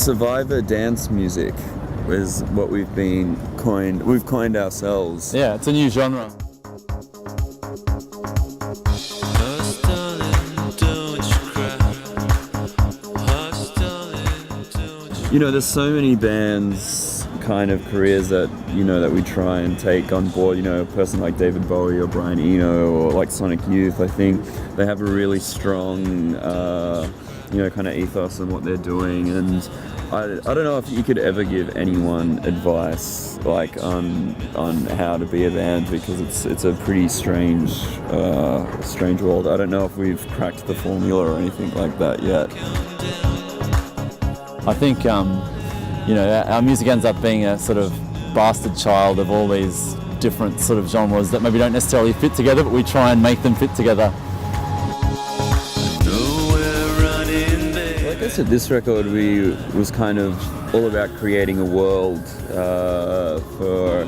survivor dance music is what we've coined ourselves. Yeah, it's a new genre. You know, there's so many bands, kind of careers that, you know, that we try and take on board. You know, a person like David Bowie or Brian Eno or like Sonic Youth, I think they have a really strong, you know, kind of ethos in what they're doing. And I don't know if you could ever give anyone advice like on how to be a band, because it's a pretty strange world. I don't know if we've cracked the formula or anything like that yet. I think, you know, our music ends up being a sort of bastard child of all these different sort of genres that maybe don't necessarily fit together, but we try and make them fit together. Well, I guess at this record was kind of all about creating a world for,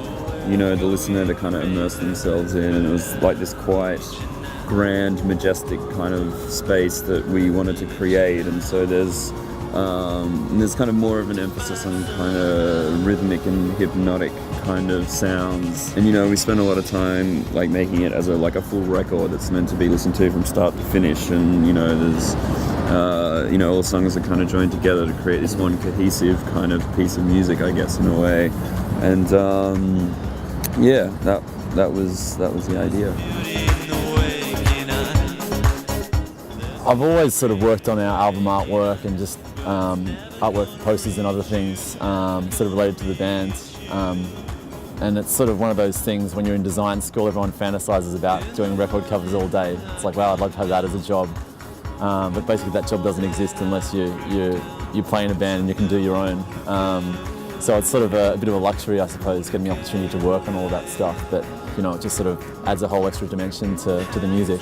you know, the listener to kind of immerse themselves in, and it was like this quite grand, majestic kind of space that we wanted to create. And so there's kind of more of an emphasis on kind of rhythmic and hypnotic kind of sounds. And, you know, we spent a lot of time like making it as a full record that's meant to be listened to from start to finish. And, you know, there's you know, all songs are kind of joined together to create this one cohesive kind of piece of music, I guess, in a way. And yeah, that was the idea. I've always sort of worked on our album artwork and just artwork for posters and other things sort of related to the band. And it's sort of one of those things when you're in design school, everyone fantasizes about doing record covers all day. It's like, wow, I'd love to have that as a job. But basically that job doesn't exist unless you play in a band and you can do your own. So it's sort of a bit of a luxury, I suppose, getting the opportunity to work on all that stuff. But, you know, it just sort of adds a whole extra dimension to the music.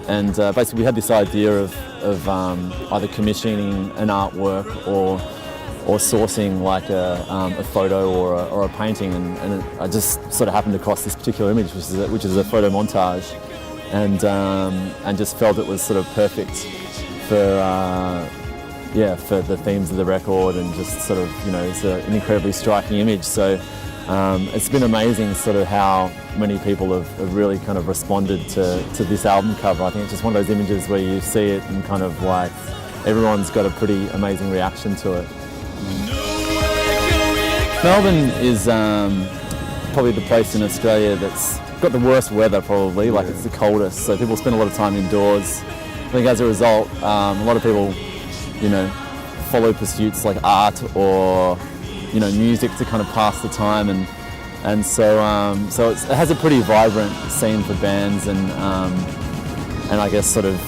And basically we had this idea of either commissioning an artwork or sourcing like a photo or a painting, and I just sort of happened across this particular image, which is a photo montage, and just felt it was sort of perfect for the themes of the record, and just sort of, you know, it's an incredibly striking image. So it's been amazing sort of how many people have really kind of responded to this album cover. I think it's just one of those images where you see it and kind of like everyone's got a pretty amazing reaction to it. Melbourne is probably the place in Australia that's got the worst weather probably, like it's the coldest, so people spend a lot of time indoors. I think as a result, a lot of people, you know, follow pursuits like art or, you know, music to kind of pass the time, and so it has a pretty vibrant scene for bands, and I guess sort of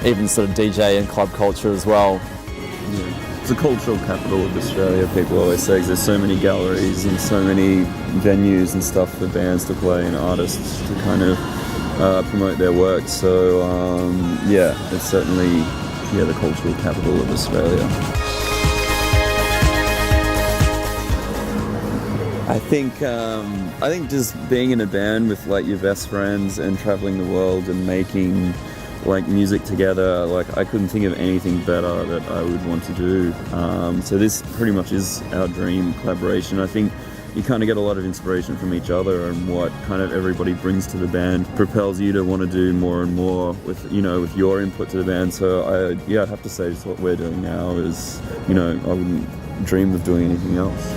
even sort of DJ and club culture as well. Yeah. It's the cultural capital of Australia, people always say, 'cause there's so many galleries and so many venues and stuff for bands to play and artists to kind of promote their work. So yeah, it's certainly the cultural capital of Australia. I think just being in a band with like your best friends and traveling the world and making like music together, like I couldn't think of anything better that I would want to do. So this pretty much is our dream collaboration. I think you kind of get a lot of inspiration from each other, and what kind of everybody brings to the band propels you to want to do more and more with, you know, with your input to the band. So I'd have to say just what we're doing now is, you know, I wouldn't dream of doing anything else.